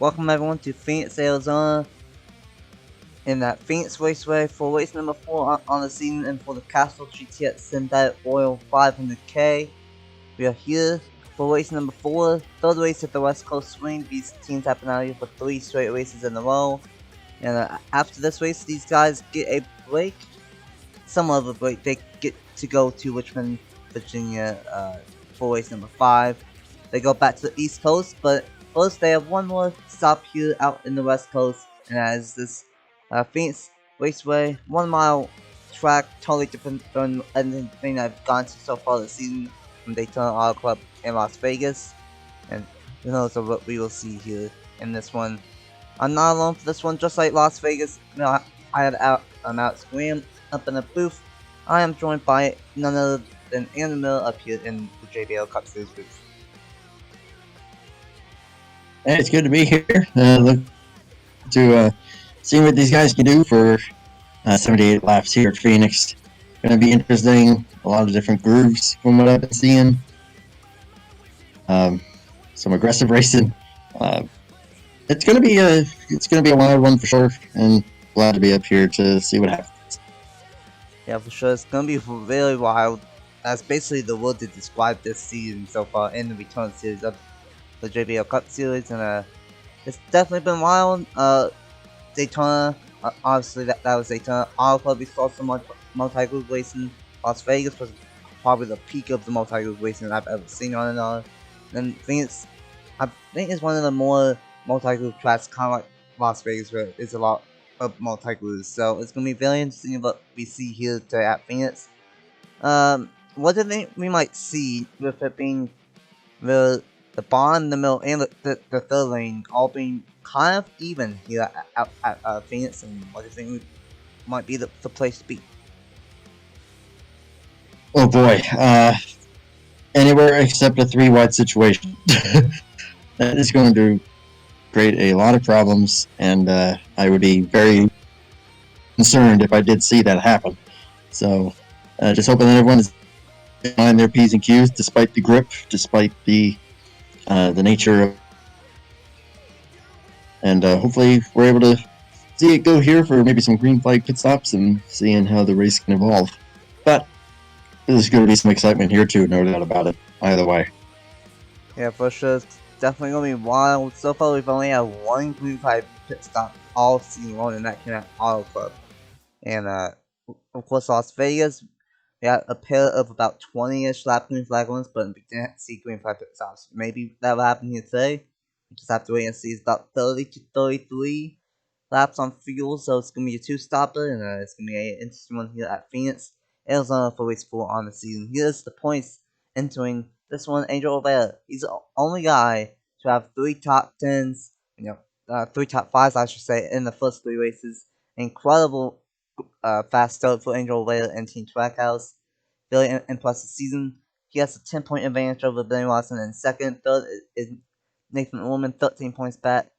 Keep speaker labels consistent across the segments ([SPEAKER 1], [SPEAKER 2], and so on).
[SPEAKER 1] Welcome everyone to Phoenix, Arizona, in that Phoenix Raceway for race number 4 on the season, and for the Castrol GTX Synthetic Oil 500K. We are here for race number 4, third race at the West Coast Swing. These teams have been out here for 3 straight races in a row, and after this race, these guys get a break. Somewhat of a break. They get to go to Richmond, Virginia for race number 5. They go back to the East Coast, but first they have one more stop here out in the West Coast, and that is this Phoenix Raceway, 1 mile track, totally different than anything I've gone to so far this season from Daytona Auto Club in Las Vegas, and who knows what we will see here in this one. I'm not alone for this one, just like Las Vegas. You know, I'm Alex Graham up in the booth. I am joined by none other than Andy Miller up here in the JBL Cup Series booth.
[SPEAKER 2] Hey, it's good to be here. Look to see what these guys can do for 78 laps here at Phoenix. Going to be interesting. A lot of different grooves from what I've been seeing. Some aggressive racing. It's going to be a wild one for sure, and glad to be up here to see what happens.
[SPEAKER 1] Yeah, for sure. It's gonna be really wild. That's basically the word to describe this season so far in the return series of the JBL Cup Series, and it's definitely been wild. Daytona, obviously that was Daytona. Auto Club, we saw so much multi-group racing. Las Vegas was probably the peak of the multi-group racing I've ever seen on and on. And Phoenix, I think it's one of the more multi-group tracks, kind of like Las Vegas, where it's a lot of multi-groups. So it's gonna be very interesting what we see here today at Phoenix. What do you think we might see with it being the bottom, the middle, and the third lane all being kind of even here at Phoenix, and what do you think might be the place to be?
[SPEAKER 2] Oh boy, anywhere except a 3-wide situation. That is going to create a lot of problems, and I would be very concerned if I did see that happen. So, just hoping that everyone is behind their P's and Q's, despite the grip, despite the nature of, and hopefully we're able to see it go here for maybe some green flag pit stops and seeing how the race can evolve. But there's going to be some excitement here too, no doubt about it. Either way.
[SPEAKER 1] Yeah, for sure, it's definitely gonna be wild. So far, we've only had one green flag pit stop all season long, and that came at Auto Club. And of course, Las Vegas, we had a pair of about 20-ish lap green flag ones, but we didn't see green flag pit stops. Maybe that will happen here today. We just have to wait and see. It's about 30 to 33 laps on fuel, so it's gonna be a 2-stopper, and it's gonna be an interesting one here at Phoenix, Arizona for race 4 on the season. Here's the points entering this one. Angel Oliveira, he's the only guy to have 3 top 10s, 3 top 5s, I should say, in the first 3 races. Incredible fast start for Angel Oliveira and Team Trackhouse. Very impressive season. He has a 10-point advantage over Benny Watson in second. Third is Nathan Stapleton, 13 points back.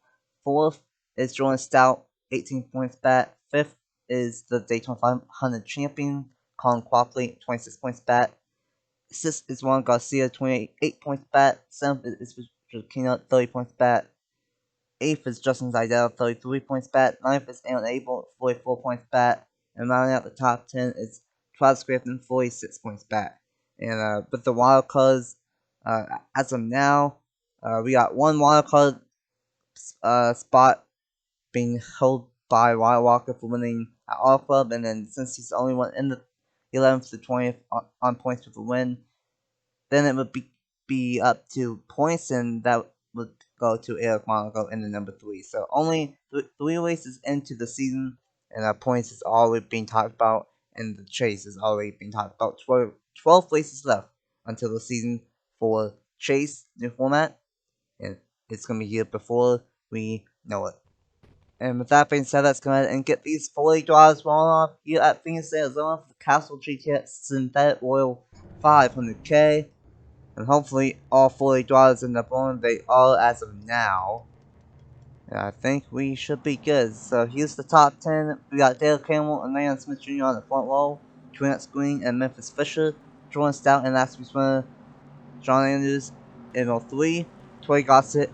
[SPEAKER 1] Fourth is Jordan Stout, 18 points back. Fifth is the Daytona 500 champion, Colin Quapley, 26 points back. Sixth is Juan Garcia, 28 points back. Seventh is Kino, 30 points back. Eighth is Justin Zidell, 33 points back. Ninth is Aaron Abel, 44 points back. And rounding out the top 10 is Travis Griffin, 46 points back. And with the wild cards, as of now, we got one wild card spot being held by Wyatt Walker for winning at Auto Club, and then since he's the only one in the 11th to 20th on points with a win, then it would be up to points, and that would go to Eric Monaco in the number 3. So only 3 races into the season, and points is already being talked about, and the chase is already being talked about. 12 races left until the season for chase, new format, and it's going to be here before we know it. And with that being said, let's go ahead and get these 40 drives rolling off here at Phoenix, Arizona for the Castrol GTX Synthetic Oil 500K. And hopefully all 40 drivers end up on. They are as of now. And I think we should be good. So here's the top 10. We got Dale Campbell and Leon Smith Jr. on the front row. Trent Green and Memphis Fisher. Jordan Stout and last week's winner John Andrews in 03. Troy Gossett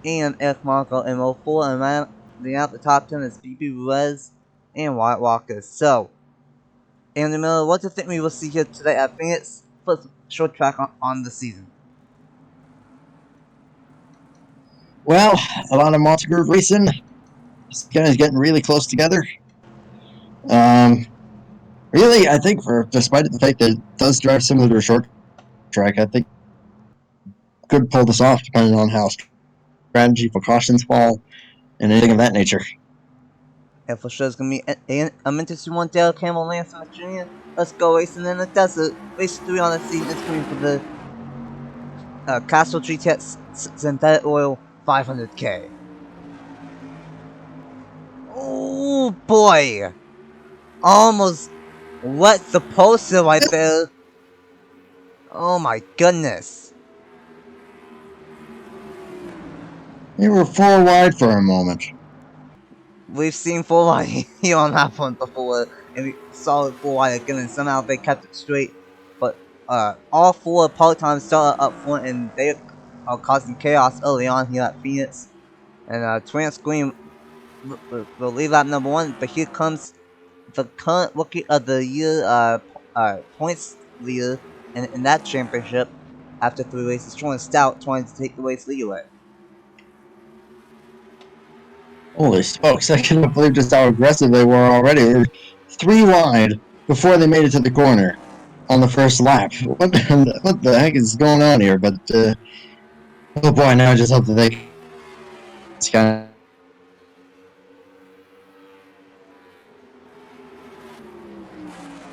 [SPEAKER 1] and Eric Marco in row 4, and rounding out the top 10 is BB Ruiz and Wyatt Walker. So, Andy Miller, what do you think we will see here today at Phoenix first short track on the season?
[SPEAKER 2] Well, a lot of monster groove racing. These guys getting really close together. Really, I think despite the fact that it does drive similar to a short track, I think could pull this off depending on how strategy for cautions fall and anything of that nature.
[SPEAKER 1] And for sure, it's going to be an interesting one. Dale Campbell, Lance Smith Jr. Let's go racing in the desert. Race 3 on the season is coming for the Castrol GTX Synthetic Oil 500K. Oh boy! Almost wet the poster right there. Oh my goodness.
[SPEAKER 2] They were 4 wide for a moment.
[SPEAKER 1] We've seen 4 wide here on that front before, and we saw it 4 wide again, and somehow they kept it straight. But all 4 part-time started up front, and they are causing chaos early on here at Phoenix. And Trans Green will leave lap number 1, but here comes the current Rookie of the Year points leader in that championship after 3 races, Jordan Stout trying to take the race lead away.
[SPEAKER 2] Holy smokes, I cannot believe just how aggressive they were already. They were 3 wide before they made it to the corner on the first lap. What the heck is going on here? But, oh boy, now I just hope that they... It's kind of...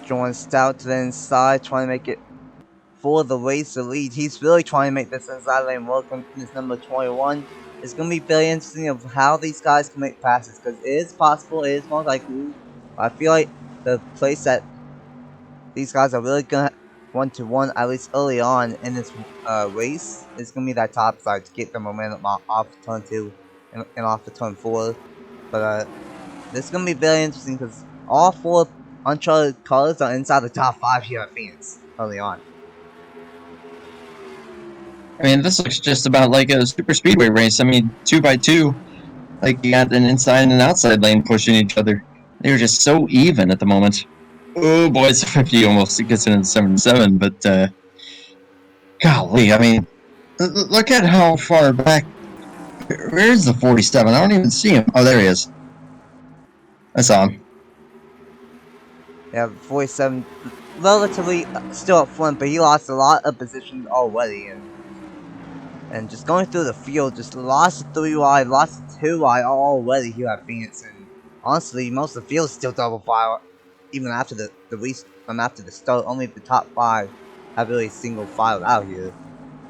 [SPEAKER 1] Jordan Stout to the inside, trying to make it for the race to lead. He's really trying to make this inside lane work in this number 21. It's going to be very interesting of how these guys can make passes, because it is possible, it is more likely. I feel like the place that these guys are really going to 1-to-1, at least early on in this race, is going to be that top side to get the momentum off turn 2 and off the turn 4. But this is going to be very interesting, because all 4 uncharted cars are inside the top 5 here at Phoenix early on.
[SPEAKER 2] I mean, this looks just about like a super speedway race. I mean, 2x2, like you got an inside and an outside lane pushing each other. They were just so even at the moment. Oh boy, it's 50 almost gets into 77, but golly, I mean, look at how far back. Where's the 47? I don't even see him. Oh, there he is. I saw him.
[SPEAKER 1] Yeah, 47, relatively still up front, but he lost a lot of positions already, and just going through the field, just lost 3 wide, lost 2 wide already here at Phoenix, and honestly, most of the field is still double file, even after the after the start. Only the top 5 have really single filed out here,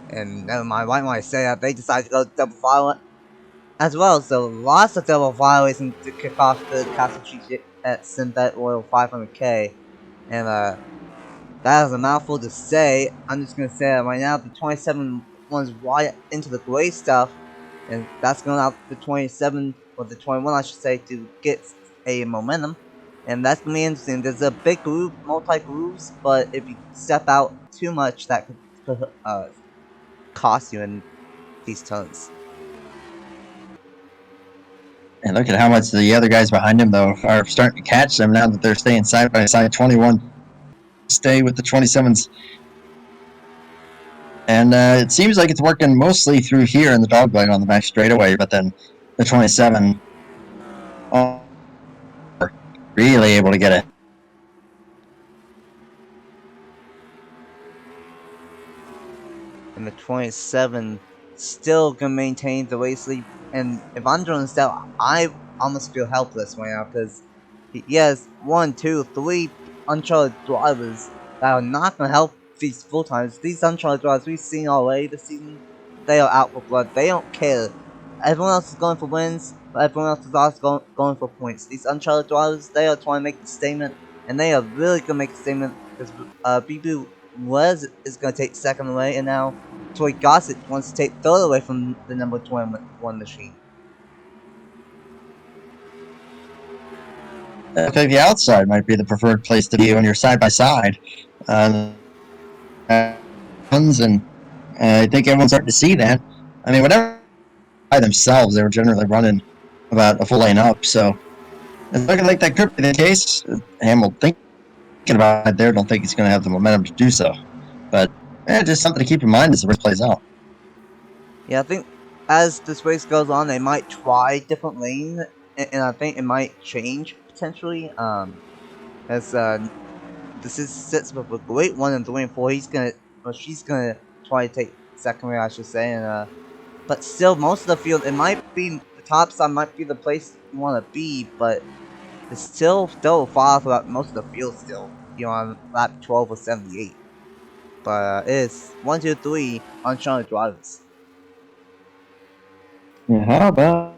[SPEAKER 1] and never mind, why might I say that, they decided to go double file as well, so lots of double file racing to kick off the Castrol GTX Synthetic Oil 500K, and that is a mouthful to say. I'm just gonna say that right now, the 27 one's right into the gray stuff, and that's going out the 27, or the 21 I should say, to get a momentum, and that's gonna be interesting. There's a big groove, multi-grooves, but if you step out too much, that could cost you in these turns.
[SPEAKER 2] And look at how much the other guys behind him, though, are starting to catch them now that they're staying side by side. 21 stay with the 27s. And it seems like it's working mostly through here in the dogleg on the back straightaway, but then the 27 are really able to get it.
[SPEAKER 1] And the 27 still can maintain the race lead. And if I'm Jordan Stout, I almost feel helpless right now, because he has 1, 2, 3 uncharted drivers that are not going to help these full times. These uncharted drivers we've seen already this season, they are out for blood. They don't care. Everyone else is going for wins, but everyone else is also going for points. These uncharted drivers, they are trying to make the statement, and they are really going to make a statement, because BB is going to take second away, and now Troy Gossett wants to take third away from the number 21 machine.
[SPEAKER 2] I think the outside might be the preferred place to be when you're side by side. And I think everyone's starting to see that. I mean, whatever themselves. They were generally running about a full lane up. So it's looking like that could be the case. Hamill thinking about it there, don't think he's going to have the momentum to do so. But just something to keep in mind as the race plays out.
[SPEAKER 1] Yeah, I think as this race goes on, they might try different lanes, and I think it might change potentially. As this is sits with a great 1 and 3 and 4. She's gonna try to take second way, I should say, and but still, most of the field, it might be the top side might be the place you want to be, but it's still far throughout most of the field still. On lap 12 or 78, but it's 1, 2, 3 uncharted drivers.
[SPEAKER 2] Yeah, how about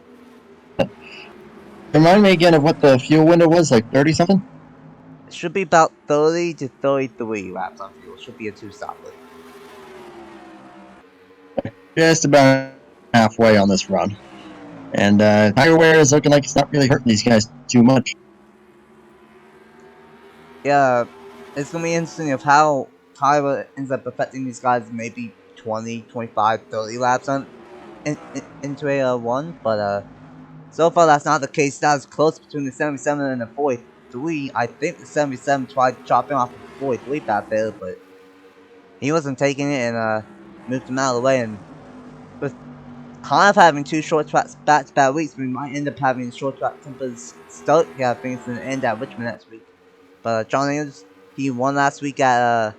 [SPEAKER 2] remind me again of what the fuel window was, like 30 something?
[SPEAKER 1] It should be about 30 to 33 laps on fuel. Should be a two-stopper.
[SPEAKER 2] Just about halfway on this run. And tire wear is looking like it's not really hurting these guys too much.
[SPEAKER 1] Yeah, it's gonna be interesting of how Tyler ends up affecting these guys maybe 20, 25, 30 laps into a one, but so far that's not the case. That was close between the 77 and the 43. I think the 77 tried chopping off the 43 back there, but he wasn't taking it and moved him out of the way. And with kind of having two short tracks back-to-back weeks, we might end up having short track tempers start. Yeah, I think it's gonna end at Richmond next week. But John Andrews, he won last week at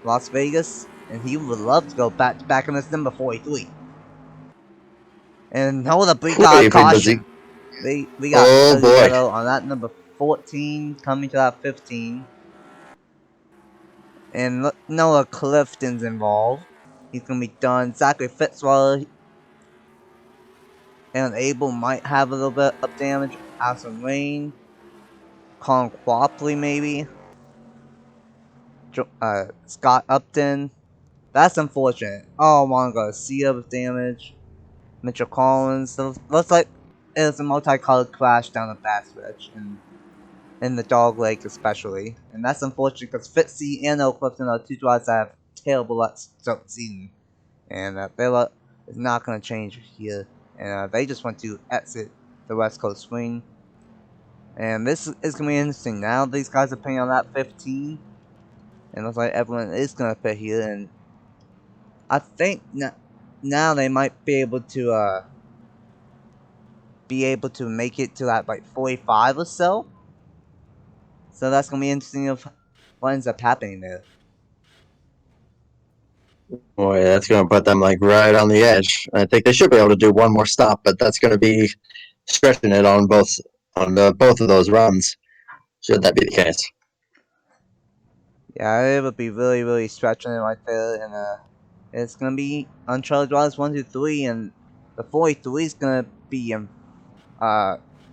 [SPEAKER 1] Las Vegas, and he would love to go back-to-back on this number 43. And hold up, we got a
[SPEAKER 2] Wait, does he?
[SPEAKER 1] caution. We got
[SPEAKER 2] Oh
[SPEAKER 1] a
[SPEAKER 2] boy.
[SPEAKER 1] yellow on that number 14 coming to that 15. And Noah Clifton's involved. He's gonna be done. Zachary Fitzwater and Abel might have a little bit of damage. Alison Lane. Colin Quapley maybe. Scott Upton. That's unfortunate. Oh, Juan Garcia with damage. Mitchell Collins. Looks like it was a multicolored crash down the back stretch. And in the dog leg especially. And that's unfortunate because Fitzy and Oak Clifton are two drivers that have terrible luck start season. And their luck is not going to change here. And they just want to exit the West Coast swing. And this is going to be interesting. Now these guys are playing on lap 15. And it looks like everyone is going to fit here. And I think now they might be able to make it to that like 45 or so. So that's going to be interesting of what ends up happening there.
[SPEAKER 2] Boy, that's going to put them like right on the edge. I think they should be able to do one more stop, but that's going to be stretching it on both of those runs. Should that be the case?
[SPEAKER 1] Yeah, it would be really, really stretching it right there, and it's gonna be uncharted drivers 1, 2, 3, and the 43 is gonna be in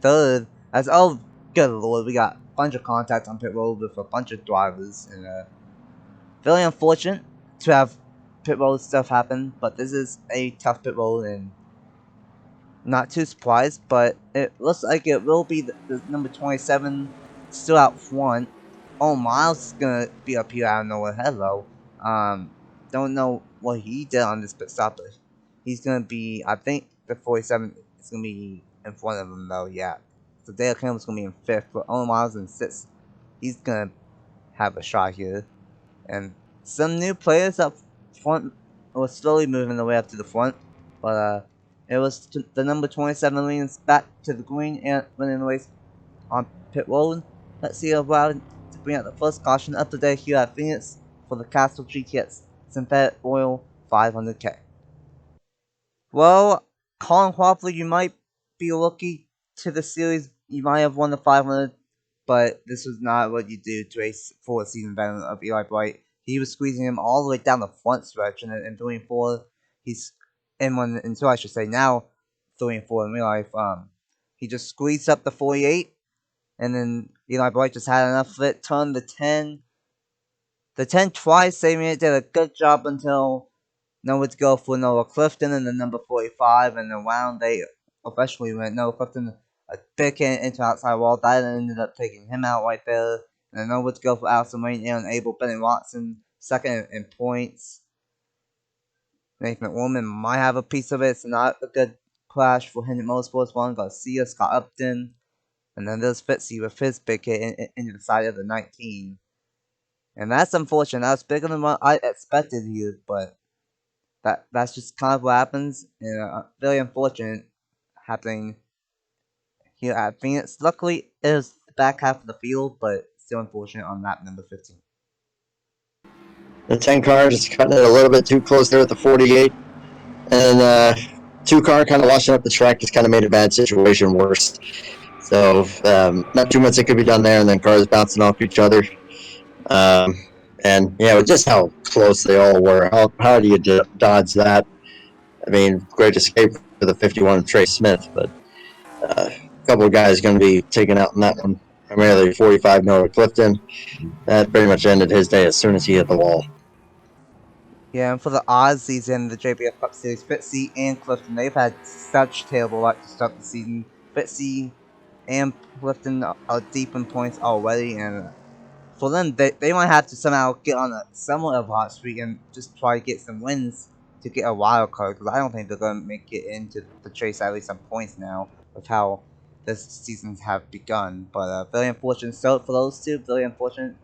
[SPEAKER 1] third. As oh, good lord, we got a bunch of contacts on pit road with a bunch of drivers, and very unfortunate to have pit road stuff happen. But this is a tough pit road, and not too surprised. But it looks like it will be the number 27 still out front. Oh, Miles is gonna be up here out of nowhere. Hello. Don't know what he did on this pit stop, but he's gonna be. I think the 47 is gonna be in front of him though. Yeah. So Dale Campbell's gonna be in fifth, but Owen Miles in sixth. He's gonna have a shot here, and some new players up front were slowly moving their way up to the front, but it was the number 27 leans back to the green and running the race on pit road. Let's see about to bring out the first caution up today here at Phoenix for the Castrol GTX Synthetic Oil 500K. Well, Colin Quapley, you might be lucky to the series. You might have won the 500, but this was not what you do to a full season veteran of Eli Bright. He was squeezing him all the way down the front stretch, and in 3 and 4, he's in 1 and 2, I should say. Now 3 and 4 in real life. He just squeezed up the 48. And then Eli Bright just had enough of it. Turned the 10. The 10 tried saving it. Did a good job until nowhere to go for Noah Clifton and the number 45. And then round they officially went Noah Clifton a big hit into outside wall. That ended up taking him out right there. And then nowhere to go for Alison Wayne and Abel Bennett Watson. Second in points. Nathan Woolman might have a piece of it. It's not a good crash for Hendrick Motorsports, Juan Garcia, Scott Upton, and then there's Fitzy with his big hit into the side of the 19. And that's unfortunate. That was bigger than what I expected here, but that's just kind of what happens, and very unfortunate happening here at Phoenix. Luckily, it was the back half of the field, but still unfortunate on lap number 15.
[SPEAKER 2] The 10 car just cutting it a little bit too close there at the 48. And 2 car kind of washing up the track just kind of made a bad situation worse. So not too much that could be done there, and then cars bouncing off each other. And yeah, with just how close they all were, how do you dodge that? I mean, great escape for the 51 Trey Smith, but a couple of guys going to be taken out in that one. Primarily 45 Noah Clifton. That pretty much ended his day as soon as he hit the wall.
[SPEAKER 1] Yeah, and for the Aussies in the JBL Cup Series, Fitzy and Clifton, they've had such terrible luck to start the season. Fitzy and Clifton are deep in points already, and for them, they might have to somehow get on a somewhat of a hot streak and just try to get some wins to get a wild card, because I don't think they're going to make it into the chase at least some points now with how this seasons have begun. But very unfortunate start for those two. Very unfortunate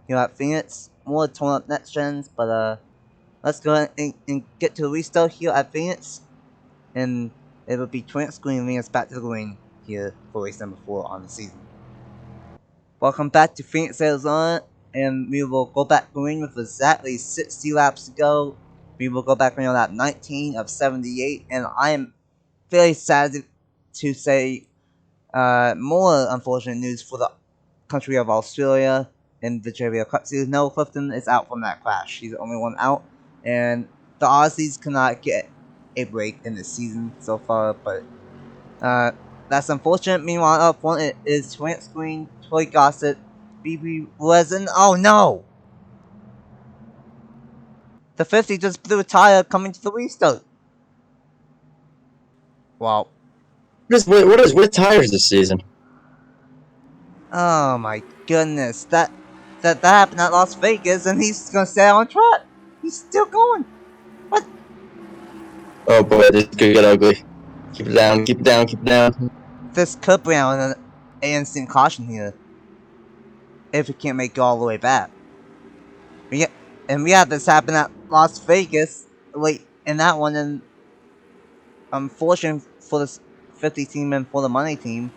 [SPEAKER 1] here at Phoenix. More torn up next gens, but let's go ahead and get to the restart here at Phoenix, and it will be Twin Screen leading us back to the green here for race number 4 on the season. Welcome back to Phoenix, Arizona, and we will go back green with exactly 60 laps to go. We will go back green on lap 19 of 78, and I am very sad to say more unfortunate news for the country of Australia in the JBL Cup Series. Noah Clifton is out from that crash. He's the only one out, and the Aussies cannot get a break in this season so far, but that's unfortunate. Meanwhile, up front it is Twin Screen, Troy Gossett, BB Resin. Oh no! The 50 just blew a tire coming to the restart. Wow.
[SPEAKER 2] What is with tires this season?
[SPEAKER 1] Oh my goodness. That happened at Las Vegas, and he's gonna stay on track. He's still going. What?
[SPEAKER 2] Oh boy, this could get ugly. Keep it down, keep it down, keep it down.
[SPEAKER 1] This could be on an instant caution here if he can't make it all the way back. We had this happen at Las Vegas late in that one, and unfortunately for this 50 team and for the money team,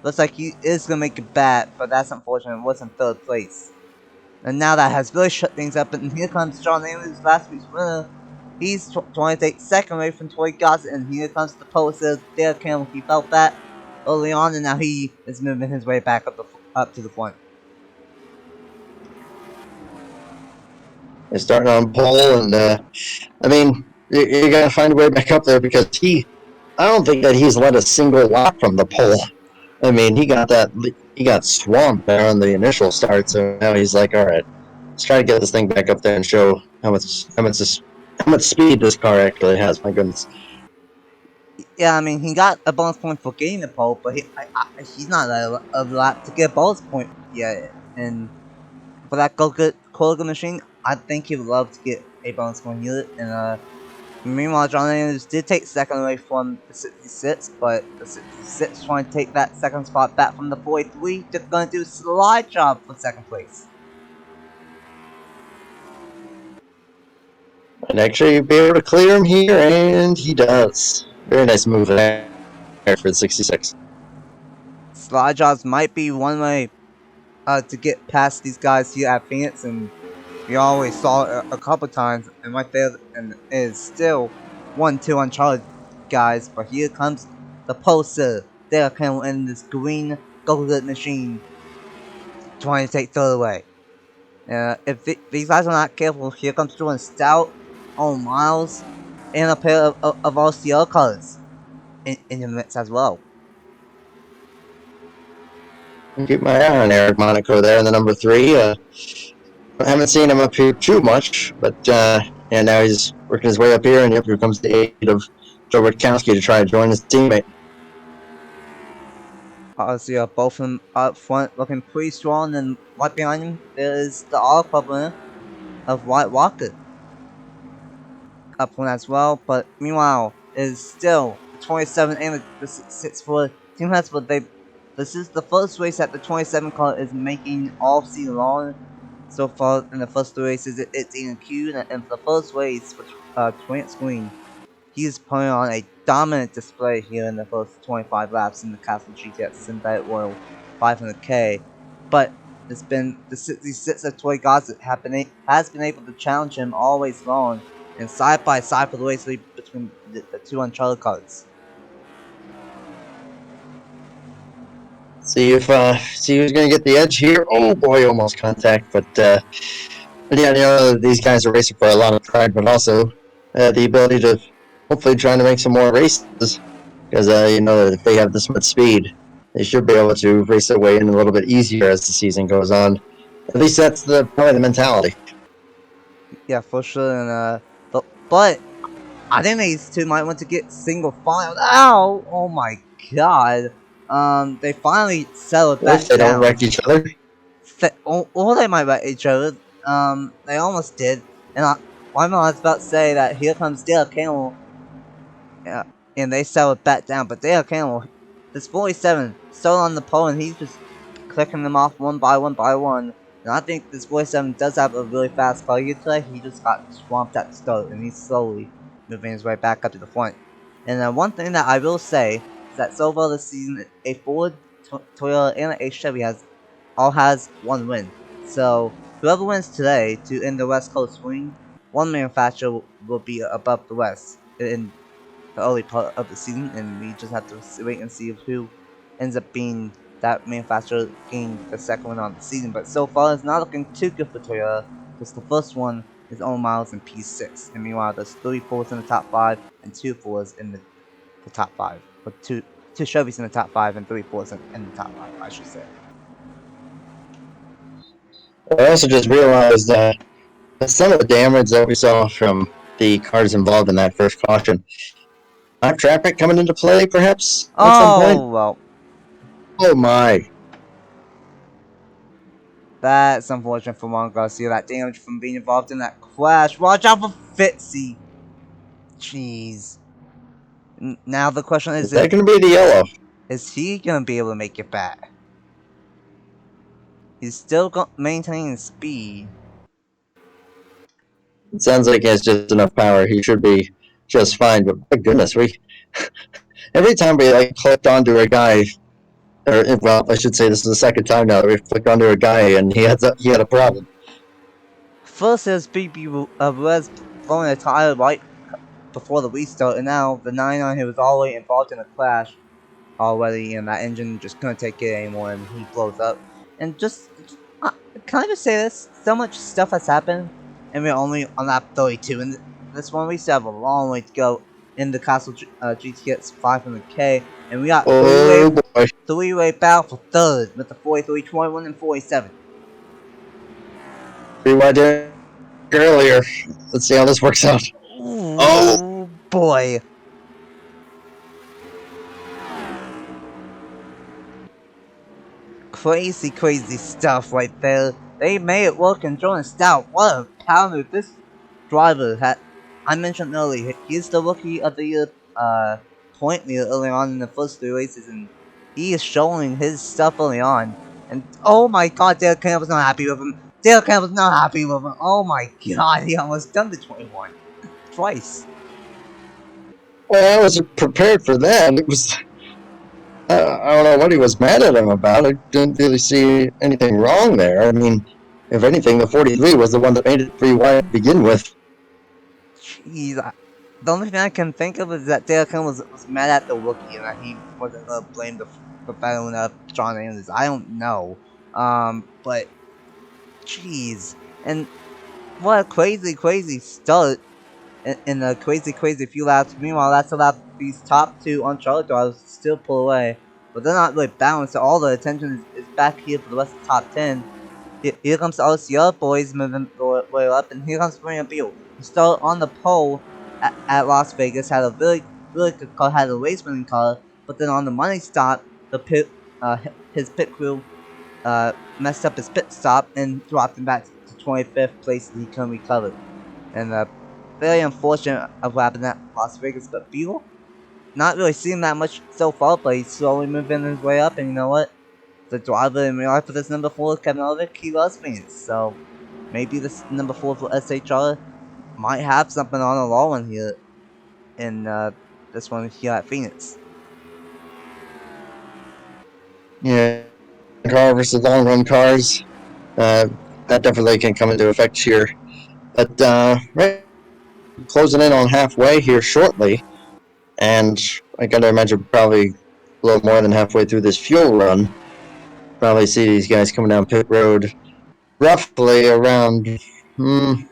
[SPEAKER 1] looks like he is going to make it back, but that's unfortunate. It was in 3rd place. And now that has really shut things up, and here comes John Andrews, last week's winner. He's trying to take 2nd away from Troy Gossett, and here comes the poster. Dale Campbell, he felt that early on, and now he is moving his way back up to the front.
[SPEAKER 2] They're starting on pole, and I mean, you got to find a way back up there because I don't think that he's led a single lap from the pole. I mean, he got swamped there on the initial start, so now he's like, all right, let's try to get this thing back up there and show how much speed this car actually has. My goodness.
[SPEAKER 1] Yeah, I mean, he got a bonus point for getting the pole, but he's not a lap to get a bonus point yet. And for that Go-Good machine, I think he would love to get a bonus point here. And meanwhile, John Andrews did take 2nd away from the 66, but the 66 trying to take that 2nd spot back from the 43. Just gonna do a slide job for 2nd place.
[SPEAKER 2] And actually be able to clear him here, and he does. Very nice move there for the 66.
[SPEAKER 1] Slide jobs might be one way to get past these guys here at Phoenix, and we always saw it a couple times, and right there, and it is still 1-2 uncharted guys. But here comes the poster. They're coming in this green Go-Good machine, trying to take 3rd away. If these guys are not careful, here comes Jordan Stout, on Miles, and a pair of RCL colors in the mix as well.
[SPEAKER 2] Keep my eye on Eric Monaco there in the number 3. I haven't seen him up here too much, but yeah, now he's working his way up here, and here comes the aid of Joe Rutkowski to try to join his teammate.
[SPEAKER 1] Obviously, both of them up front looking pretty strong, and right behind him there is the All Club winner of White Walker up front as well. But meanwhile, it is still the 27 and the 64 team has, but this is the first race that the 27 car is making all season long. So far in the first 2 races, it's in Q, and for the first race for Trent Screen, he's putting on a dominant display here in the first 25 laps in the Castrol GTX Synthetic Oil 500K. But it's been the 66 of Toy Gods that has been able to challenge him all race long, and side by side for the race lead between the two uncharted cards.
[SPEAKER 2] See who's gonna get the edge here. Oh boy, almost contact, but yeah, these guys are racing for a lot of pride, but also the ability to hopefully trying to make some more races because if they have this much speed, they should be able to race their way in a little bit easier as the season goes on. At least that's probably the mentality.
[SPEAKER 1] Yeah, for sure. And but I think these two might want to get single file. Ow! Oh my god. They finally settled
[SPEAKER 2] If
[SPEAKER 1] back
[SPEAKER 2] they don't
[SPEAKER 1] down.
[SPEAKER 2] wreck each other.
[SPEAKER 1] Or they might wreck each other. They almost did. And I was about to say that here comes Dale Camel. And they settled back down. But Dale Camel, this 47, still on the pole, and he's just clicking them off one by one by one. And I think this 47 does have a really fast car here today. He just got swamped at the start, and he's slowly moving his way back up to the front. And one thing that I will say is that so far this season, a Ford, Toyota, and a Chevy all has one win. So whoever wins today to end the West Coast swing, one manufacturer will be above the rest in the early part of the season, and we just have to wait and see who ends up being that manufacturer getting the second one on the season. But so far, it's not looking too good for Toyota, because the first one is own miles in P6, and meanwhile, there's 3 Fords in the top 5 and 2 Fords in the top 5, or two Chevys in the top 5 and 3 Fords in the top 5, I should say.
[SPEAKER 2] I also just realized that some of the damage that we saw from the cars involved in that first caution, traffic coming into play, perhaps at some point.
[SPEAKER 1] Oh well.
[SPEAKER 2] Oh my!
[SPEAKER 1] That's unfortunate for Juan Garcia. That damage from being involved in that crash. Watch out for Fitzy. Jeez. Now the question
[SPEAKER 2] Is that going to be the yellow?
[SPEAKER 1] Is he going to be able to make it back? He's still maintaining speed.
[SPEAKER 2] It sounds like he has just enough power. He should be just fine. But my goodness, every time we clicked onto a guy, or well, I should say this is the second time now that we've clicked onto a guy and he had a problem.
[SPEAKER 1] First it was BB was blowing a tire right before the restart, and now the 99 who was already involved in a crash already, and that engine just couldn't take it anymore, and he blows up. And can I just say this? So much stuff has happened, and we're only on lap 32, and this one we still have a long way to go in the Castrol GTX 500K, and we got three-way battle for third with the 43, 21, and 47.
[SPEAKER 2] Rewind earlier. Let's see how this works out.
[SPEAKER 1] Ooh, oh boy. Crazy stuff right there. They made it work, and Jordan Stout, what a power move this driver had. I mentioned earlier, he's the Rookie of the Year point leader early on in the first 3 races, and he is showing his stuff early on. And oh my god, Dale Campbell was not happy with him. Dale Campbell was not happy with him. Oh my god, he almost done the 21. Twice.
[SPEAKER 2] Well, I wasn't prepared for that. It was... I don't know what he was mad at him about. I didn't really see anything wrong there. I mean, if anything, the 43 was the one that made it 3 wide to begin with.
[SPEAKER 1] Jeez, the only thing I can think of is that Dale Campbell was mad at the rookie, and that he wasn't gonna blame the battling of John Anderson. I don't know. But jeez, and what a crazy start in a crazy few laps. Meanwhile, that's allowed these top 2 uncharted drivers to still pull away, but they're not really balanced. So all the attention is back here for the rest of the top 10. Here comes the RCR boys moving their way up, and here comes Brian Beal. He started on the pole at Las Vegas, had a really good car, had a race winning car, but then on the money stop, his pit crew messed up his pit stop and dropped him back to 25th place, and he couldn't recover. And very unfortunate of what happened at Las Vegas, but Beal, not really seeing that much so far, but he's slowly moving his way up. And you know what? The driver in real life for this number 4, Kevin Ulrich, he loves Phoenix. So maybe this number 4 for SHR might have something on a long one here in this one here at Phoenix.
[SPEAKER 2] Yeah, car versus long run cars. That definitely can come into effect here. But right, closing in on halfway here shortly, and I gotta imagine probably a little more than halfway through this fuel run. Probably see these guys coming down pit road roughly around, I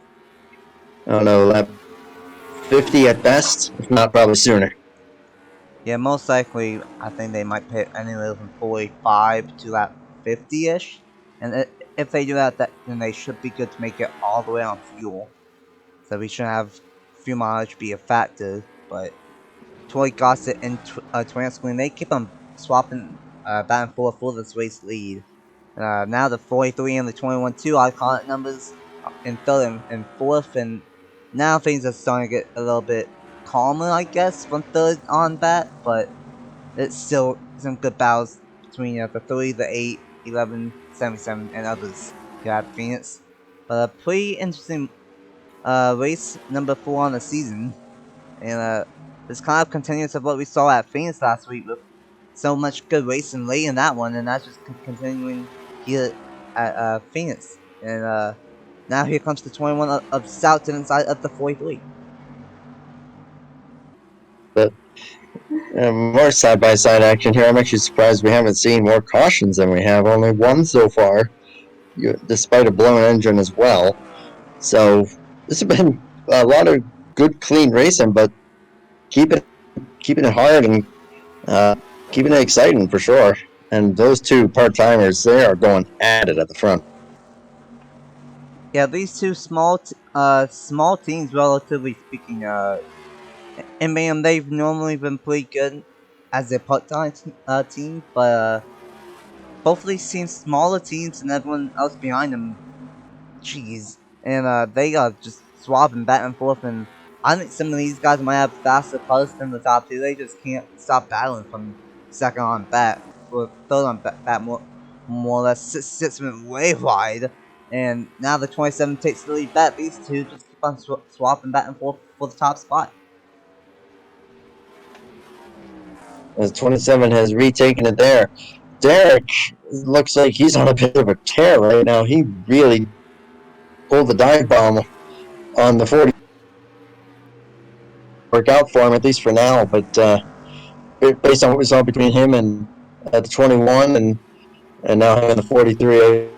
[SPEAKER 2] don't know, lap 50 at best, if not probably sooner.
[SPEAKER 1] Yeah, most likely, I think they might pit anywhere from 45 to that 50-ish. And if they do that, then they should be good to make it all the way on fuel. So we shouldn't have fuel mileage be a factor. But Toy Gossett and Twanscreen, they keep on swapping back and forth for this race lead. Now the 43 and the 21-2 iconic numbers in third and fourth, and now things are starting to get a little bit calmer, I guess, from third on that, but it's still some good battles between the 3, the 8, 11, 77, and others here at Phoenix. But a pretty interesting race number 4 on the season, and this kind of continues of what we saw at Phoenix last week with so much good racing late in that one, and that's just continuing here at Phoenix. And now here comes the 21 of South to the inside of the 43.
[SPEAKER 2] But more side by side action here. I'm actually surprised we haven't seen more cautions than we have. Only one so far, despite a blown engine as well. So this has been a lot of good, clean racing, but keeping it hard and keeping it exciting for sure. And those two part timers, they are going at it at the front.
[SPEAKER 1] Yeah, these two small teams, relatively speaking, and man, they've normally been pretty good as a part-time team, but both of these teams, smaller teams, and everyone else behind them, jeez, and they are just swapping back and forth. And I think some of these guys might have faster cars than the top two. They just can't stop battling from second on back, or third on back more or less sits way wide. And now the 27 takes the lead back. These two just keep on swapping back and forth for the top spot.
[SPEAKER 2] As 27 has retaken it there. Derek looks like he's on a bit of a tear right now. He really pulled the dive bomb on the 40. Work out for him, at least for now. But based on what we saw between him and the 21 and now him in the 43,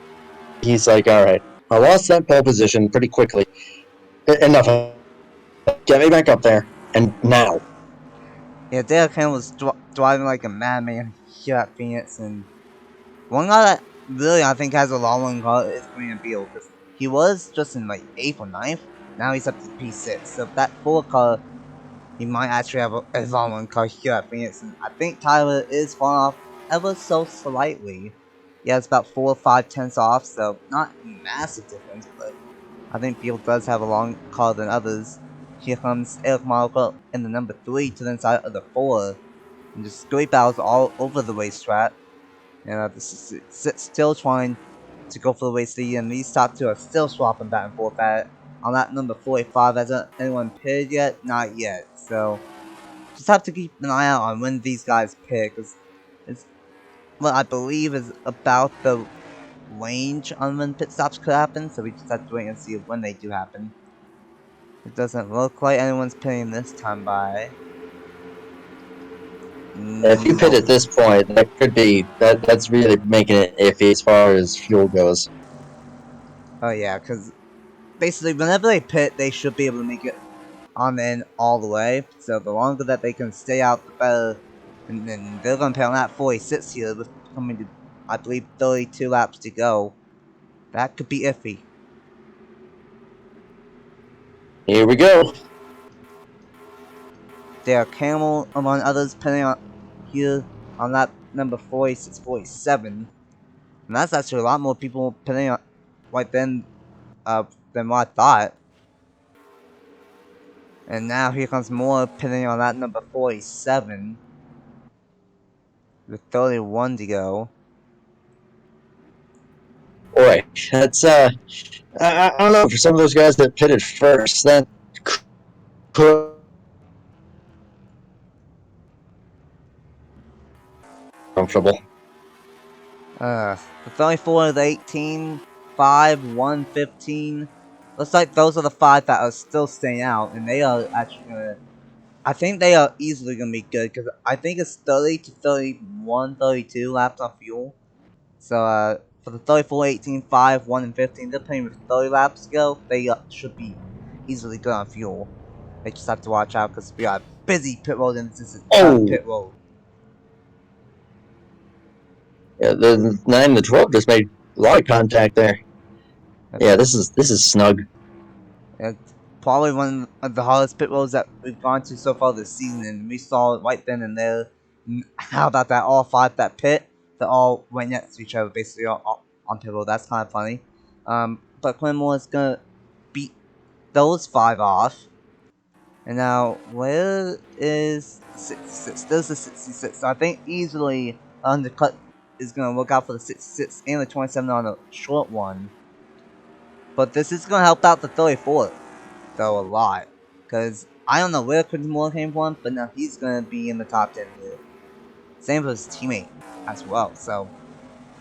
[SPEAKER 2] he's like, all right, I lost that pole position pretty quickly. Enough. Get me back up there. And now.
[SPEAKER 1] Yeah, Derek Ham was driving like a madman here at Phoenix, and one guy that really I think has a long one car is Green Beal, because he was just in like 8th or 9th, now he's up to P6, so that 4 car, he might actually have a long one car here at Phoenix, and I think Tyler is falling off ever so slightly. Yeah, it's about 4 or 5 tenths off, so not a massive difference, but I think Beal does have a long car than others. Here comes Eric Marco in the number 3 to the inside of the 4, and just great battles all over the racetrack. And this is still trying to go for the race lead, and these top two are still swapping back and forth at it. On that number 45, hasn't anyone pitted yet? Not yet. So just have to keep an eye out on when these guys pit, because it's what I believe is about the range on when pit stops could happen. So we just have to wait and see when they do happen. It doesn't look like anyone's pitting this time by.
[SPEAKER 2] If you pit
[SPEAKER 1] Nope.
[SPEAKER 2] at this point, that could be that's really making it iffy as far as fuel goes.
[SPEAKER 1] Oh yeah, because basically whenever they pit, they should be able to make it on the end all the way. So the longer that they can stay out, the better. And then they're going to pit on that 46 here with coming to, I believe, 32 laps to go. That could be iffy.
[SPEAKER 2] Here we go.
[SPEAKER 1] There are Camel, among others, pitting on here on lap number 46, 47. And that's actually a lot more people pitting on right than what I thought. And now here comes more pitting on lap number 47. With 31 to go.
[SPEAKER 2] Boy, that's I don't know, for some of those guys that pitted first, that could comfortable.
[SPEAKER 1] The 34, the 18, 5, 1, 15. Looks like those are the 5 that are still staying out, and they are actually gonna. I think they are easily gonna be good because I think it's 30 to 31, 32 laps on fuel. So for the 34, 18, 5, 1, and 15, they're playing with 30 laps to go. They should be easily good on fuel. They just have to watch out because we got a busy pit road and this is pit road.
[SPEAKER 2] Yeah, the 9 to 12 just made a lot of contact there. Yeah, this is snug.
[SPEAKER 1] It's probably one of the hardest pit roads that we've gone to so far this season, and we saw it right then and there. How about that? All 5 that pit, they all went next to each other, basically on pit road. That's kind of funny. But Clinmore is gonna beat those 5 off. And now, where is the 66? There's the 66. So I think easily undercut is gonna work out for the 66 and the 27 on the short one. But this is gonna help out the 34 though a lot, because I don't know where Quentin Moore came from, but now he's gonna be in the top 10 here. Same for his teammate as well. So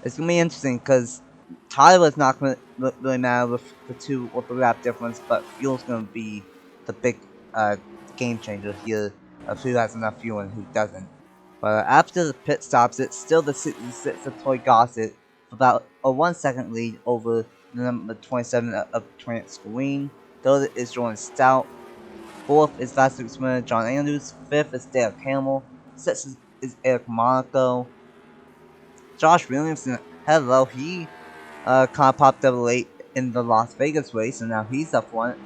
[SPEAKER 1] it's gonna be interesting because Tyler's not gonna really matter with the 2 or 3 lap difference, but fuel's gonna be the big game changer here of who has enough fuel and who doesn't. But after the pit stops, it's still the 66 of Toy Gossett for about a 1 second lead over the number 27 of Trent Screen. Third is Jordan Stout. Fourth is last week's winner John Andrews. Fifth is Dale Campbell. Sixth is Eric Monaco. Josh Williamson, hello, he kind of popped up late in the Las Vegas race, and now he's up front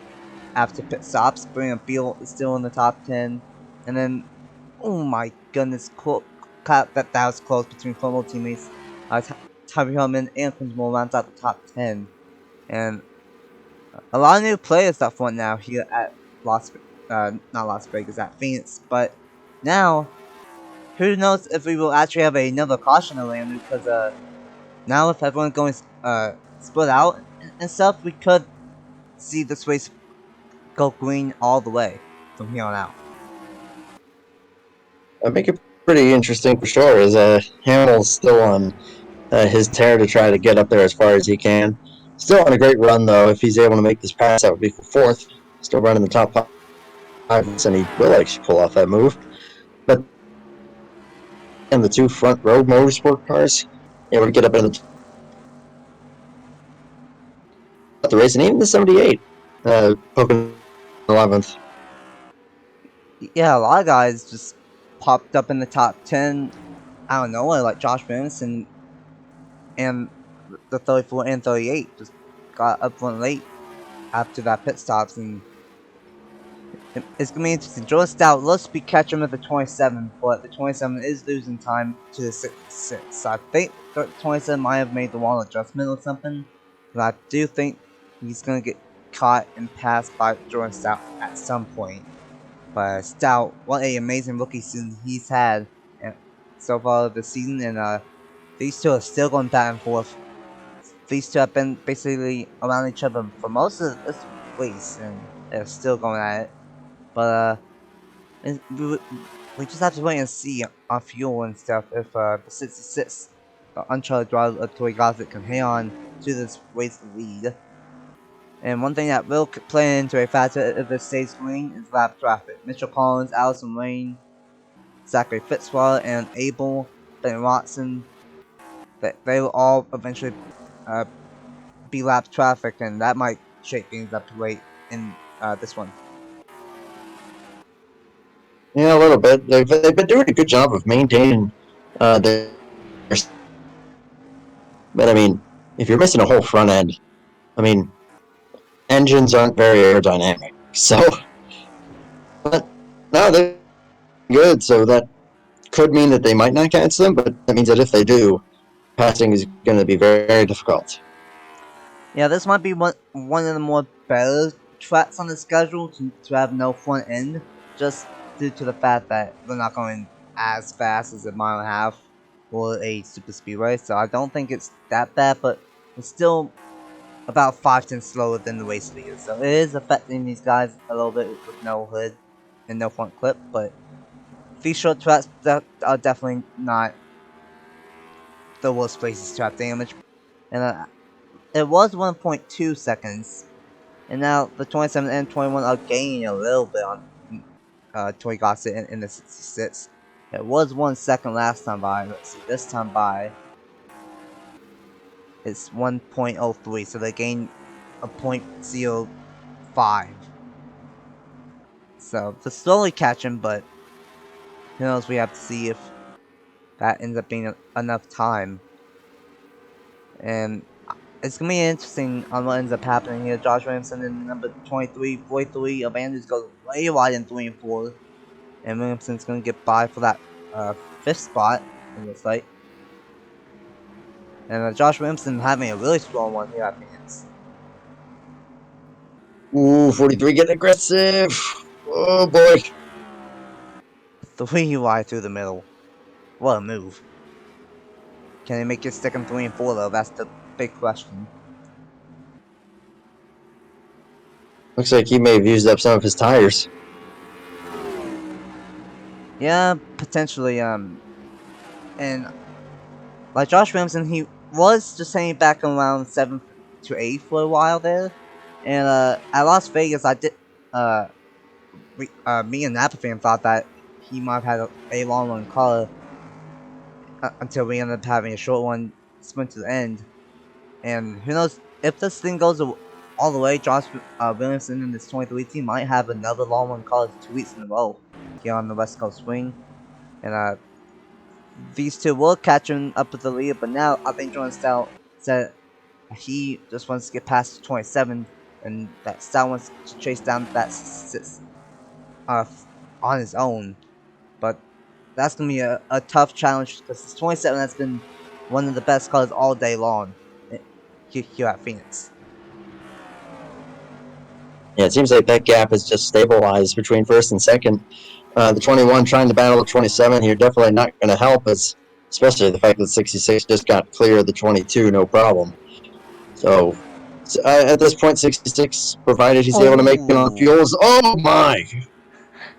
[SPEAKER 1] after pit stops. Brian Beal is still in the top 10. And then, oh my goodness, that was close between Cornwall teammates. Tyree Hellman and Quinton Moore rounds out the top 10. And a lot of new players up front now here at not Las Vegas, at Phoenix. But now, who knows if we will actually have another caution around, because now with everyone going split out and stuff, we could see this race go green all the way from here on out.
[SPEAKER 2] That'd make it pretty interesting for sure, as Hamill's still on his tear to try to get up there as far as he can. Still on a great run, though. If he's able to make this pass, that would be for 4th. Still running the top 5, and he will actually pull off that move. But and the 2 front row motorsport cars able to get up in the race, and even the 78 poking 11th.
[SPEAKER 1] Yeah, a lot of guys just popped up in the top 10 out of nowhere, like Josh Benson and the 34 and 38 just got up front late after that pit stops, and it's gonna be interesting. Jordan Stout looks to be catching with the 27, but the 27 is losing time to the 66. So I think the 27 might have made the wrong adjustment or something, but I do think he's gonna get caught and passed by Jordan Stout at some point. But Stout, what an amazing rookie season he's had so far this season, and these two are still going back and forth. These two have been basically around each other for most of this race, and they're still going at it. But we just have to wait and see on fuel and stuff if the 66, the uncharted driver of Toy Gossett, can hang on to this race lead. And one thing that will play into a factor if it stays green is lap traffic. Mitchell Collins, Allison Lane, Zachary Fitzwater, and Abel, Ben Watson, they will all eventually be lap traffic, and that might shake things up late in this one.
[SPEAKER 2] Yeah, a little bit. They've been doing a good job of maintaining their. But I mean, if you're missing a whole front end, I mean, engines aren't very aerodynamic. So, but no, they're good. So that could mean that they might not catch them, but that means that if they do, passing is going to be very, very difficult.
[SPEAKER 1] Yeah, this might be one of the more better tracks on the schedule to have no front end, just due to the fact that they're not going as fast as a mile and a half or a super speedway. So I don't think it's that bad, but it's still about 5 tenths slower than the race leader. So it is affecting these guys a little bit with no hood and no front clip, but these short tracks are definitely not the worst places to have damage. And it was 1.2 seconds, and now the 27 and 21 are gaining a little bit on Toy Gossett in the 66. It was 1 second last time by. Let's see, this time by it's 1.03, so they gained a 0.05. So they're slowly catching, but who knows? We have to see if that ends up being enough time. And it's gonna be interesting on what ends up happening here. Josh Williamson in number 23, 43 of Andrews goes way wide in 3 and 4. And Williamson's gonna get by for that 5th spot, it looks like. And Josh Williamson having a really strong one here at Phoenix.
[SPEAKER 2] Ooh, 43 getting aggressive. Oh boy.
[SPEAKER 1] 3 wide through the middle. What a move. Can he make it stick in 3 and 4 though? That's the big question.
[SPEAKER 2] Looks like he may have used up some of his tires.
[SPEAKER 1] Yeah, potentially, and like Josh Williamson, he was just hanging back around 7th to 8th for a while there. And at Las Vegas, I did, me and Napa fan thought that he might have had a long run car until we ended up having a short one sprint to the end. And who knows, if this thing goes all the way, Josh Williamson and this 23 team might have another long run car 2 weeks in a row here on the West Coast swing. And these two were catching up with the lead, but now I think Jordan Stout said he just wants to get past 27, and that Stout wants to chase down that 6 on his own. But that's going to be a tough challenge because this 27 has been one of the best cars all day long here at Phoenix.
[SPEAKER 2] Yeah, it seems like that gap has just stabilized between first and second. The 21 trying to battle the 27 here, definitely not going to help us, especially the fact that 66 just got clear of the 22, no problem. So at this point, 66, provided he's able to make it on fuels. Oh my!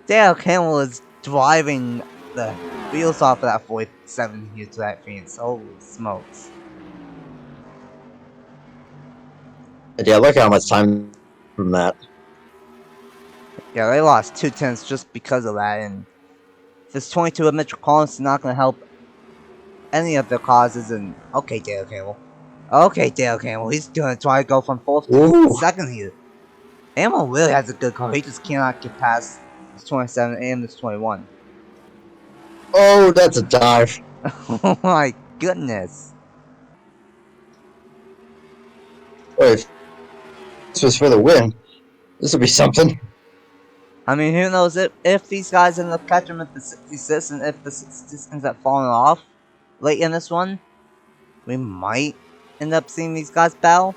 [SPEAKER 1] Dale Campbell is driving the wheels off of that 47 here to that Phoenix. Holy smokes.
[SPEAKER 2] And yeah, look how much time from that.
[SPEAKER 1] Yeah, they lost 2 tenths just because of that, and this 22 of Mitchell Collins is not going to help any of the causes. And okay, Dale Campbell. Okay, Dale Campbell. He's going to try to go from 4th to 2nd here. Ammo really has a good car. He just cannot get past this 27 and this 21.
[SPEAKER 2] Oh, that's a dive.
[SPEAKER 1] Oh my goodness.
[SPEAKER 2] Wait, this was for the win. This would be something.
[SPEAKER 1] I mean, who knows if these guys end up catching him at the 66, and if the 66 ends up falling off late in this one, we might end up seeing these guys battle.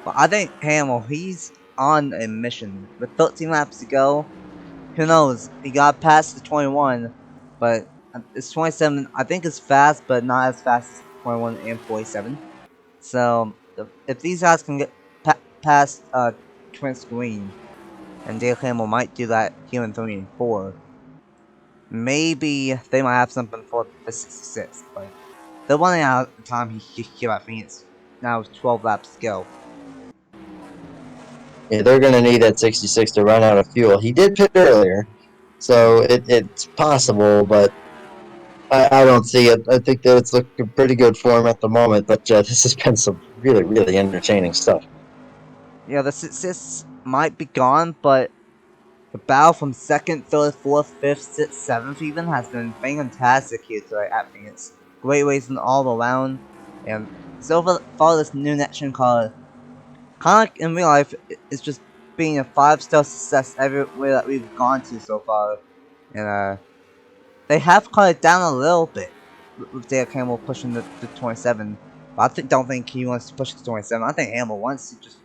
[SPEAKER 1] But I think Hamill, he's on a mission. With 13 laps to go, who knows? He got past the 21, but this 27, I think, is fast, but not as fast as 21 and 47. So, if these guys can get past Twin Screen, and Dale Campbell might do that here in 3 and 4, maybe they might have something for the 66, but they're running out of time here at Phoenix. Now with 12 laps to go.
[SPEAKER 2] Yeah, they're going to need that 66 to run out of fuel. He did pit earlier, so it's possible, but I don't see it. I think that it's looking pretty good for him at the moment, but this has been some really, really entertaining stuff.
[SPEAKER 1] Yeah, the 66 might be gone, but the battle from 2nd, 3rd, 4th, 5th, 6th, 7th even has been fantastic here today at Phoenix. Great racing all around, and so far this new next-gen car, kind of like in real life, it's just being a 5-star success everywhere that we've gone to so far. And they have cut it down a little bit with Dale Campbell pushing the 27. But I don't think he wants to push the 27. I think Hamill wants to just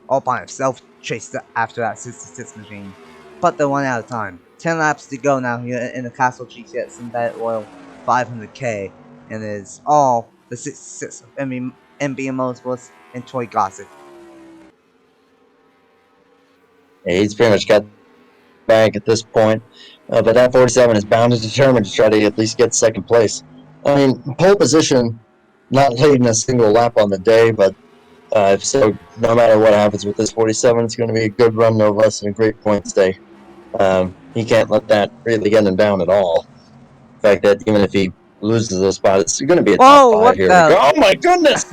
[SPEAKER 1] all by himself chased after that 66 machine. But they're one at a time. 10 laps to go now here in the Castrol GTX Synthetic Oil 500K, and it is all the 66 of MB Motorsports and Troy Gossett.
[SPEAKER 2] Yeah, he's pretty much got back at this point. But that 47 is bound and determined to try to at least get second place. I mean, pole position, not leading a single lap on the day, but so no matter what happens with this 47, it's going to be a good run, no less, and a great points day. He can't let that really get him down at all. The fact that even if he loses a spot, it's going to be a top
[SPEAKER 1] Whoa,
[SPEAKER 2] 5
[SPEAKER 1] what
[SPEAKER 2] here.
[SPEAKER 1] the?
[SPEAKER 2] Oh my goodness!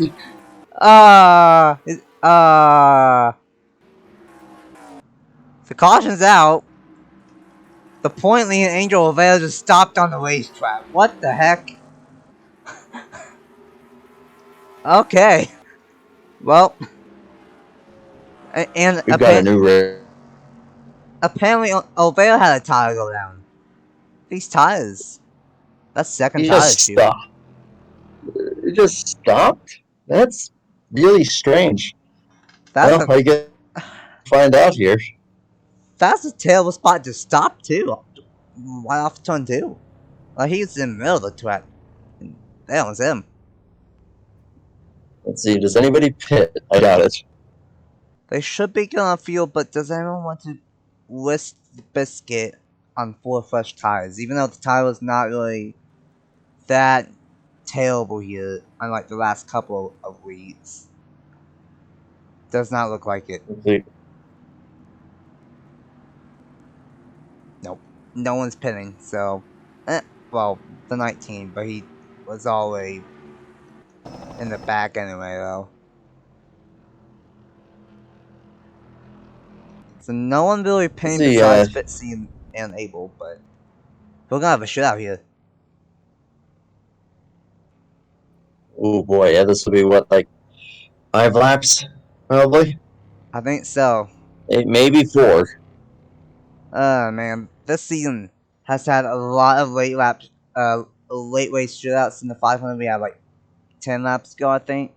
[SPEAKER 1] The caution's out. The point leading Angel Aveo just stopped on the racetrack. What the heck? Okay. Well, and
[SPEAKER 2] We've got a new
[SPEAKER 1] apparently Aveo had a tire go down. These tires. That's second
[SPEAKER 2] He
[SPEAKER 1] tire
[SPEAKER 2] just
[SPEAKER 1] issue.
[SPEAKER 2] stopped. He just stopped? That's really strange.
[SPEAKER 1] That's
[SPEAKER 2] I guess we'll find out here.
[SPEAKER 1] That's a terrible spot to stop too. Right off turn 2. Like he's in the middle of the track. That was him.
[SPEAKER 2] Let's see, does anybody pit? I doubt it.
[SPEAKER 1] They should be good on field, but does anyone want to risk the biscuit on 4 fresh tires? Even though the tire was not really that terrible here, unlike the last couple of weeks. Does not look like it.
[SPEAKER 2] Let's see.
[SPEAKER 1] Nope. No one's pitting, so... well, the 19, but he was already in the back anyway, though. So no one really pitting besides Fitzy and Abel, but... we're gonna have a shootout here.
[SPEAKER 2] Oh boy, yeah, this will be what, like 5 laps, probably?
[SPEAKER 1] I think so.
[SPEAKER 2] Maybe 4.
[SPEAKER 1] Man, this season has had a lot of late race shootouts. In the 500 we had like 10 laps to go, I think.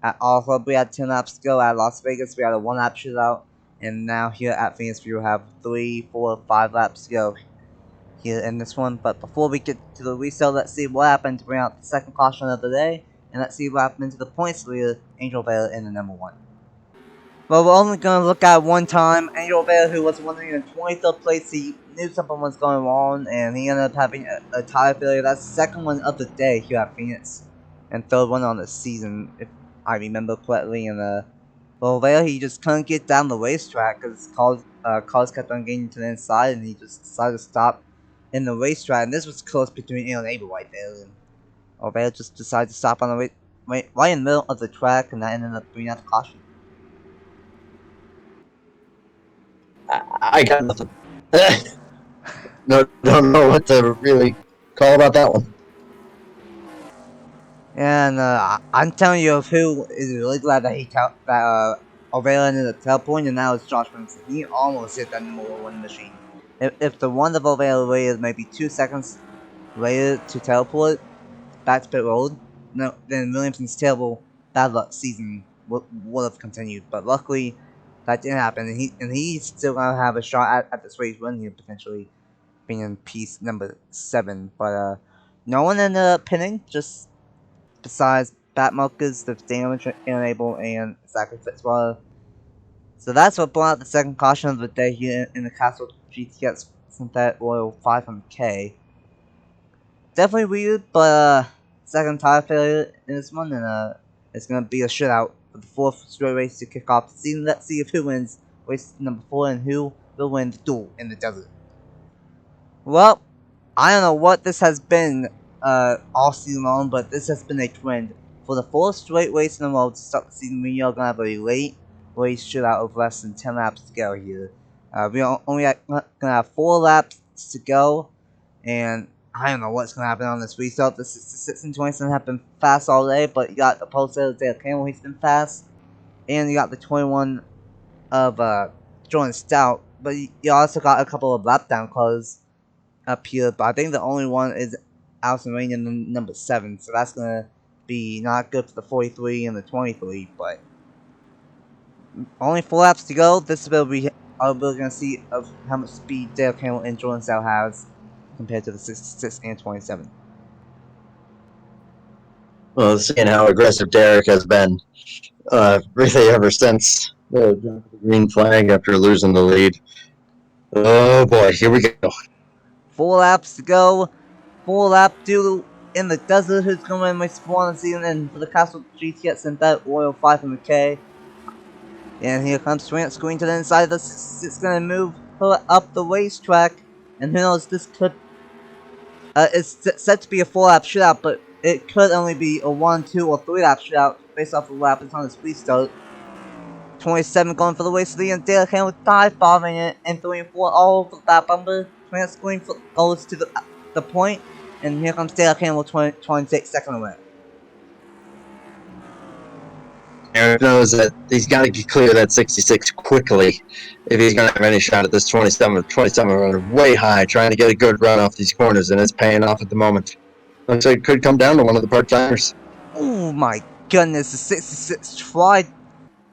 [SPEAKER 1] At All Club we had 10 laps to go. At Las Vegas we had a 1 lap shootout. And now here at Phoenix we will have 3, 4, 5 laps to go here in this one. But before we get to the resale, let's see what happened to bring out the second caution of the day. And let's see what happened to the points leader, Angel Vale, in the number 1. Well, we're only going to look at one time. Angel Vale, who was running in 23rd place, he knew something was going wrong, and he ended up having a tire failure. That's the second one of the day here at Phoenix, and third one on the season, if I remember correctly. And well, Vale, he just couldn't get down the racetrack because cars kept on getting to the inside, and he just decided to stop in the racetrack. And this was close between Ian and Abel right there. And Vale just decided to stop on the right in the middle of the track, and that ended up bringing out the caution.
[SPEAKER 2] I got nothing. Don't know what to really call about that one.
[SPEAKER 1] And I'm telling you, who is really glad that O'Reilly ended up teleporting, and now it's Josh Benson. He almost hit that number 1 machine. If the one of O'Reilly waited maybe 2 seconds later to teleport back to pit road, no, then Williamson's terrible bad luck season would have continued. But luckily, that didn't happen, and he's still gonna have a shot at this race win here, potentially being in piece number 7. But no one ended up pinning, just besides Batmilkers, the damage enable, and Zachary Fitzwater. So that's what brought out the second caution of the day here in the Castrol GTX Synthetic Oil 500K. Definitely weird, but second tire failure in this one, and it's gonna be a shootout for the 4th straight race to kick off the season. Let's see who wins race number 4 and who will win the duel in the desert. Well, I don't know what this has been all season long, but this has been a trend. For the 4th straight race in a row to start the season, we are gonna have a late race shootout of less than 10 laps to go here. We are only gonna have 4 laps to go, and I don't know what's gonna happen on this restart. The 66 and 27 have been fast all day, but you got the Pulsar Dale Campbell, he's been fast, and you got the 21 of Jordan Stout, but you also got a couple of lap down cars up here, but I think the only one is Allison Rain in the number 7, so that's gonna be not good for the 43 and the 23, but Only 4 laps to go. This will be we're gonna see of how much speed Dale Campbell and Jordan Stout has compared to the 66 and 27.
[SPEAKER 2] Well, seeing how aggressive Derek has been, really ever since the green flag after losing the lead. Oh boy, here we go.
[SPEAKER 1] 4 laps to go. 4 lap duel in the desert. Who's gonna win my spawn season? And for the Castrol GTX and that Royal 500K. And here comes Trent Screen to the inside. It's gonna move her up the racetrack. And who knows, this could. It's set to be a 4 lap shootout, but it could only be a 1, 2, or 3 lap shootout based off of lap it's on its restart. 27 going for the race lead, and Dale Campbell dive bombing it, and 3 and 4 all over that bumper. Trent Screen goes to the point, and here comes Dale Campbell 26 second away.
[SPEAKER 2] Eric knows that he's got to clear that 66 quickly if he's going to have any shot at this 27. 27 running way high, trying to get a good run off these corners, and it's paying off at the moment. Looks like it could come down to one of the part-timers.
[SPEAKER 1] Oh my goodness, the 66 tried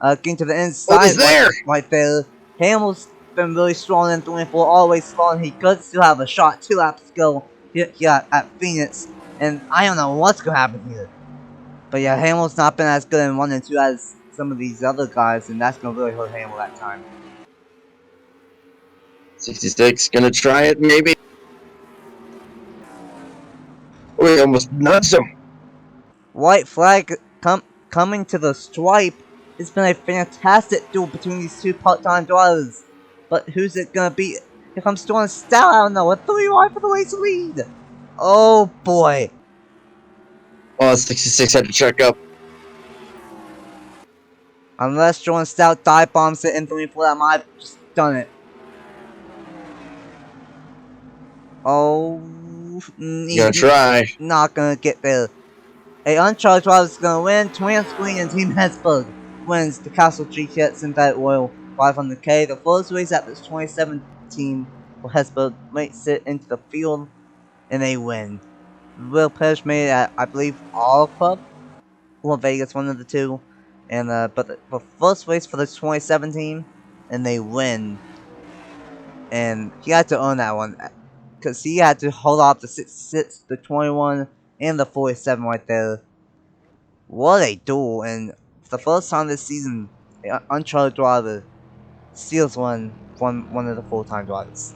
[SPEAKER 1] getting to the inside.
[SPEAKER 2] Oh, he's there!
[SPEAKER 1] Right there. Hamill's been really strong in 3 and 4, always strong. He could still have a shot 2 laps to go here at Phoenix, and I don't know what's going to happen here. But yeah, Hamill's not been as good in 1 and 2 as some of these other guys, and that's going to really hurt Hamill that time.
[SPEAKER 2] 66 gonna try it, maybe. We almost nudged him.
[SPEAKER 1] White flag coming to the stripe. It's been a fantastic duel between these two part-time drivers. But who's it gonna be? Here comes Jordan Stout. I don't know. A 3 wide for the race lead. Oh boy.
[SPEAKER 2] Oh, 66 had to check up.
[SPEAKER 1] Unless Jordan Stout dive bombs it in 3 and 4, that might have just done it. Oh,
[SPEAKER 2] Gonna try.
[SPEAKER 1] Not gonna get there. A uncharged driver is gonna win. Twin Screen and Team Hesburg wins the Castrol GTX Synthetic Royal 500K. The first race at this 2017 for Hesburg makes it into the field, and they win. Will Pesh made it at, I believe, All Club or Vegas, one of the two. And but the first race for the 2017, and they win. And he had to earn that one, because he had to hold off the 66, the 21, and the 47 right there. What a duel, and for the first time this season, an uncharted driver steals one of the full-time drivers.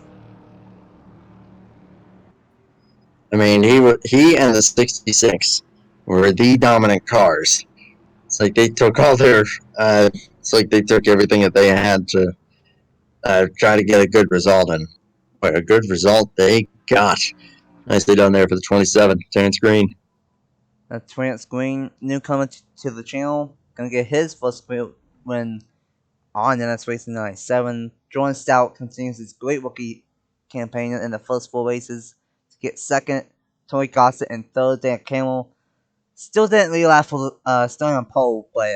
[SPEAKER 2] I mean, he and the 66 were the dominant cars. It's like they took all their. It's like they took everything that they had to try to get a good result, and a good result they got. Nicely done there for the 27, Terrence Green.
[SPEAKER 1] Terrence Green, newcomer to the channel, gonna get his first win on NS Racing 97. Jordan Stout continues his great rookie campaign in the first 4 races to get second. Tori Gossett in third. Dan Camel still didn't lead last for starting on pole, but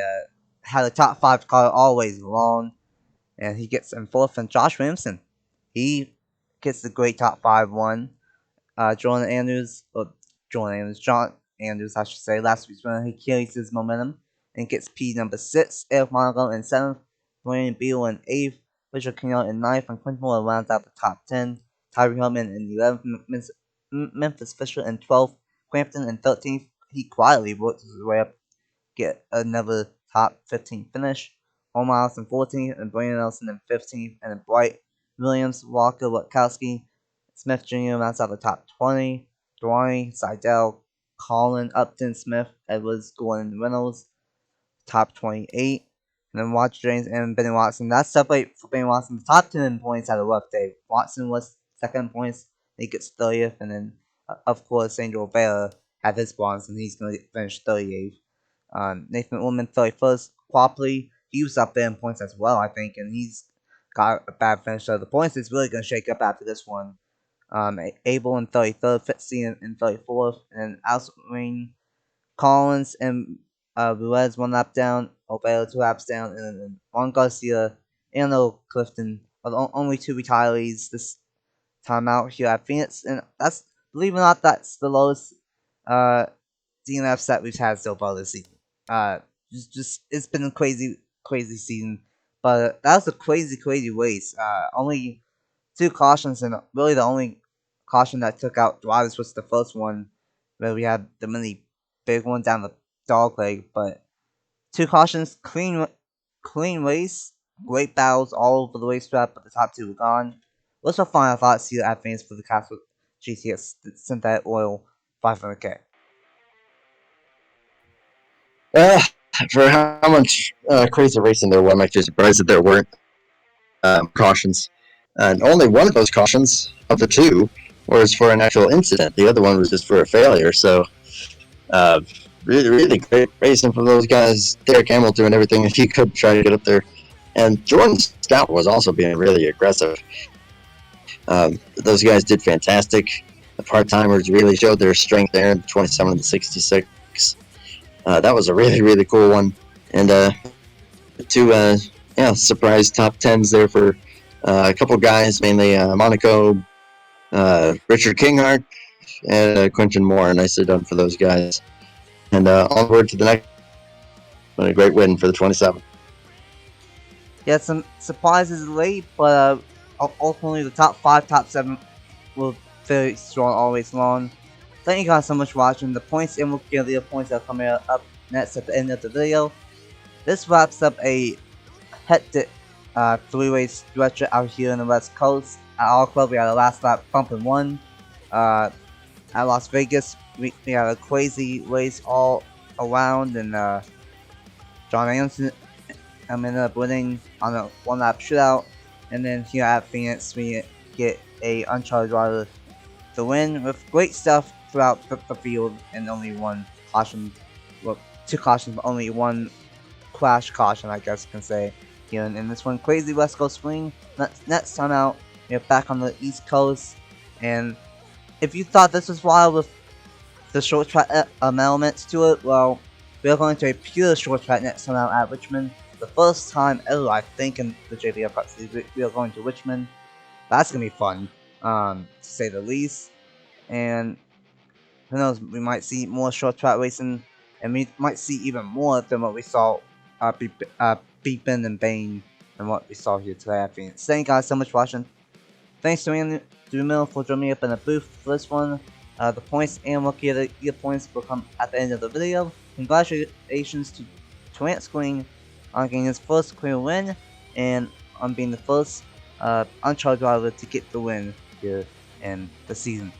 [SPEAKER 1] had a top 5 car always long. And he gets in fourth. And Josh Williamson, he gets the great top 5 one. John Andrews, John Andrews, I should say, last week's winner, he carries his momentum and gets P number 6, Eric Monaco in 7th, Brian Beal in 8th, Richard Kenyon in 9th, and Quentin Moore rounds out the top 10, Tyree Hillman in 11th, Memphis Fisher in 12th, Crampton in 13th. He quietly worked his way up, get another top 15 finish. Miles in 14th, and Brandon Nelson in 15th, and then Bright, Williams, Walker, Watkowski, Smith Jr. rounds out the top 20. Dwayne, Seidel, Colin, Upton, Smith, Edwards, Gordon, Reynolds, top 28. And then Watch James and Benny Watson. That's separate for Benny Watson. The top 10 points had a rough day. Watson was second in points. He gets 30th. And then, of course, Angel Rivera had his bronze, and he's going to finish 38th. Nathan Ullman 31st. Quapley, he was up there in points as well, I think. And he's got a bad finish. So the points is really going to shake up after this one. Abel in 33rd, Fitzy in 34th, and Alswing, Collins and Ruiz 1 lap down, Obeo 2 laps down, and then Juan Garcia and Clifton are the only 2 retirees this time out here at Phoenix, and that's, believe it or not, that's the lowest DNFs that we've had so far this season. Just it's been a crazy season. But that was a crazy race. Only 2 cautions, and really the only caution that took out drivers was the first one, where we had the many big one down the dog leg. But 2 cautions, clean race, great battles all over the racetrack, but the top 2 were gone. What's your final thoughts here at Phoenix for the Castrol GTX Synthetic Oil 500K?
[SPEAKER 2] Uh, for how much crazy racing there was, I'm actually surprised that there weren't cautions. And only one of those cautions of the 2 was for an actual incident. The other one was just for a failure. So, uh, really great racing from those guys. Derek Hamill doing everything he could to try to get up there. And Jordan Stout was also being really aggressive. Those guys did fantastic. The part-timers really showed their strength there in 27 to 66. That was a really cool one. And 2 surprise top 10s there for a couple guys, mainly Monaco, Richard Kinghart, and Quentin Moore. Nicely done for those guys. And onward to the next one. A great win for the 27.
[SPEAKER 1] Yeah, some surprises late, but ultimately the top 5, top 7 were very strong all race long. Thank you guys so much for watching. The points and we'll get the points that are coming up next at the end of the video. This wraps up a hectic 3-race stretch out here in the West Coast. At our club, we had a last lap bump and 1. At Las Vegas, we had a crazy race all around, and John Anderson ended up winning on a 1-lap shootout. And then here at Phoenix, we get a uncharted driver to win with great stuff throughout the field, and only 1 caution, well, 2 cautions, but only 1 crash caution, I guess you can say. Here in this one, crazy West Coast swing. Next time out, we're back on the East Coast, and if you thought this was wild with the short track elements to it, well, we're going to a pure short track next time out at Richmond. The first time ever, I think, in the JBL Cup Series, we are going to Richmond. That's gonna be fun, to say the least. And who knows, we might see more short track racing, and we might see even more than what we saw Beepin and Bane and what we saw here today at Phoenix. Thank you guys so much for watching. Thanks to Andy Dumil for joining me up in the booth for this one. The points and rookie of the year points will come at the end of the video. Congratulations to Trent Screen on getting his first career win, and on being the first uncharted driver to get the win here in the season.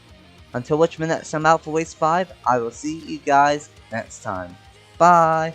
[SPEAKER 1] Until Richmond next time out for race 5, I will see you guys next time. Bye!